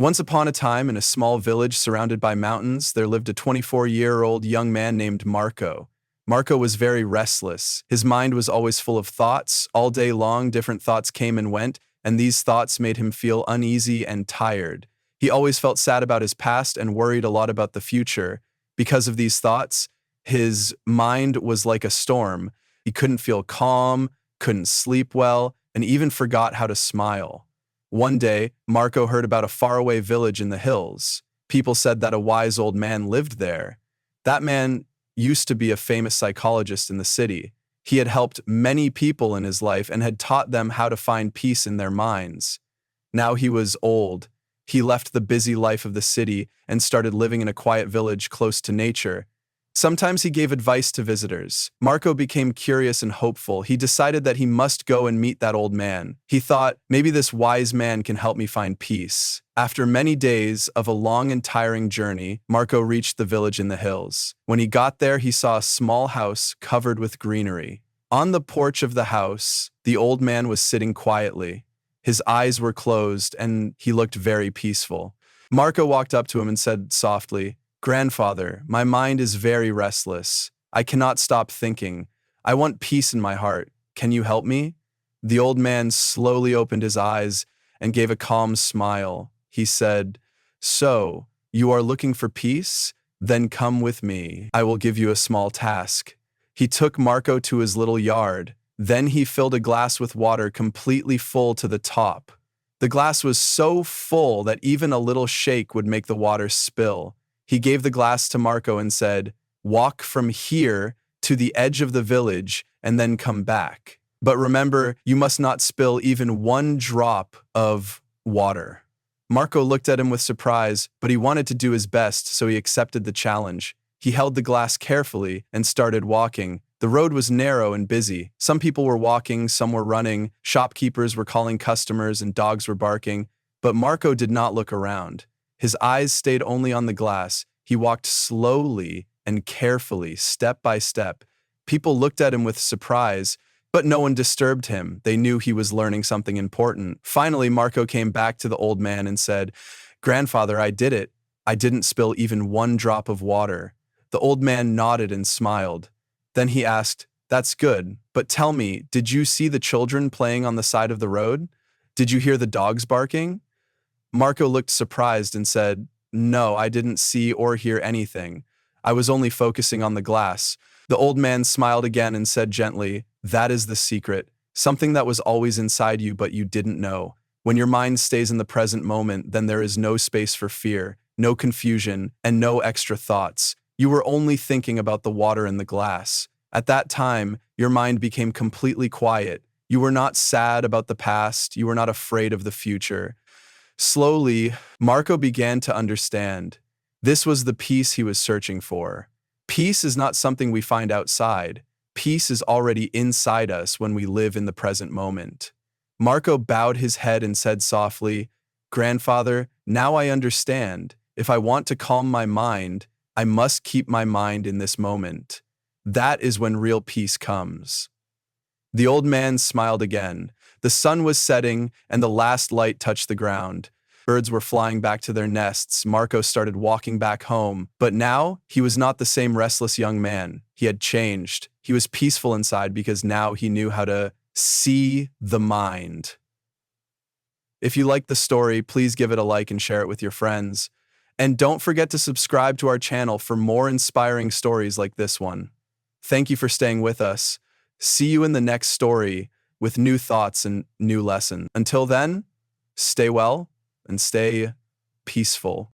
Once upon a time, in a small village surrounded by mountains, there lived a 24-year-old young man named Marco. Marco was very restless. His mind was always full of thoughts. All day long, different thoughts came and went, and these thoughts made him feel uneasy and tired. He always felt sad about his past and worried a lot about the future. Because of these thoughts, his mind was like a storm. He couldn't feel calm, couldn't sleep well, and even forgot how to smile. One day, Marco heard about a faraway village in the hills. People said that a wise old man lived there. That man used to be a famous psychologist in the city. He had helped many people in his life and had taught them how to find peace in their minds. Now he was old. He left the busy life of the city and started living in a quiet village close to nature. Sometimes he gave advice to visitors. Marco became curious and hopeful. He decided that he must go and meet that old man. He thought, maybe this wise man can help me find peace. After many days of a long and tiring journey, Marco reached the village in the hills. When he got there, he saw a small house covered with greenery. On the porch of the house, the old man was sitting quietly. His eyes were closed, and he looked very peaceful. Marco walked up to him and said softly, "Grandfather, my mind is very restless. I cannot stop thinking. I want peace in my heart. Can you help me?" The old man slowly opened his eyes and gave a calm smile. He said, "So, you are looking for peace? Then come with me. I will give you a small task." He took Marco to his little yard. Then he filled a glass with water completely full to the top. The glass was so full that even a little shake would make the water spill. He gave the glass to Marco and said, "Walk from here to the edge of the village and then come back. But remember, you must not spill even one drop of water." Marco looked at him with surprise, but he wanted to do his best, so he accepted the challenge. He held the glass carefully and started walking. The road was narrow and busy. Some people were walking, some were running, shopkeepers were calling customers, and dogs were barking. But Marco did not look around. His eyes stayed only on the glass. He walked slowly and carefully, step by step. People looked at him with surprise, but no one disturbed him. They knew he was learning something important. Finally, Marco came back to the old man and said, "Grandfather, I did it. I didn't spill even one drop of water." The old man nodded and smiled. Then he asked, "That's good, but tell me, did you see the children playing on the side of the road? Did you hear the dogs barking?" Marco looked surprised and said, "No, I didn't see or hear anything. I was only focusing on the glass." The old man smiled again and said gently, "That is the secret, something that was always inside you but you didn't know. When your mind stays in the present moment, then there is no space for fear, no confusion, and no extra thoughts. You were only thinking about the water in the glass. At that time, your mind became completely quiet. You were not sad about the past. You were not afraid of the future." Slowly, Marco began to understand. This was the peace he was searching for. Peace is not something we find outside. Peace is already inside us when we live in the present moment. Marco bowed his head and said softly, "Grandfather, now I understand. If I want to calm my mind, I must keep my mind in this moment. That is when real peace comes." The old man smiled again. The sun was setting, and the last light touched the ground. Birds were flying back to their nests. Marco started walking back home. But now, he was not the same restless young man. He had changed. He was peaceful inside because now he knew how to see the mind. If you liked the story, please give it a like and share it with your friends. And don't forget to subscribe to our channel for more inspiring stories like this one. Thank you for staying with us. See you in the next story with new thoughts and new lessons. Until then, stay well and stay peaceful.